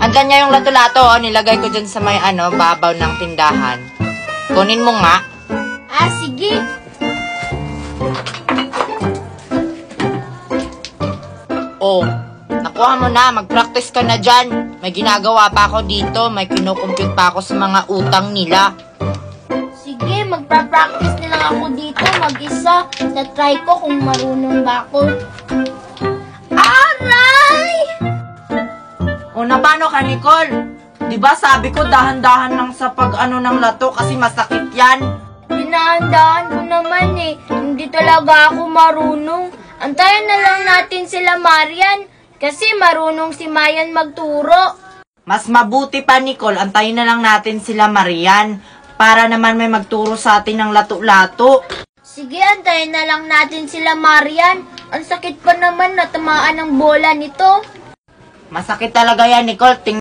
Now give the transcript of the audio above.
Andyan niya yung lato-lato, oh. Nilagay ko dyan sa may babaw ng tindahan. Kunin mo nga. Ah, sige. Oh, nakuha mo na. Mag-practice ka na dyan. May ginagawa pa ako dito. May kinukumpute pa ako sa mga utang nila. Sige, magpa-practice na lang ako dito mag-isa. Tatry ko kung marunong ba ako. Aray! O, na paano ka, Nicole? Diba sabi ko dahan-dahan lang sa pag-ano ng lato kasi masakit yan? Dinahandaan ko naman eh. Hindi talaga ako marunong. Antayan na lang natin sila Marian. Kasi marunong si Mayan magturo. Mas mabuti pa, Nicole, antayin na lang natin sila Marian para naman may magturo sa atin ng lato-lato. Sige, antayin na lang natin sila Marian. Ang sakit pa naman na tamaan ng bola nito. Masakit talaga yan, Nicole.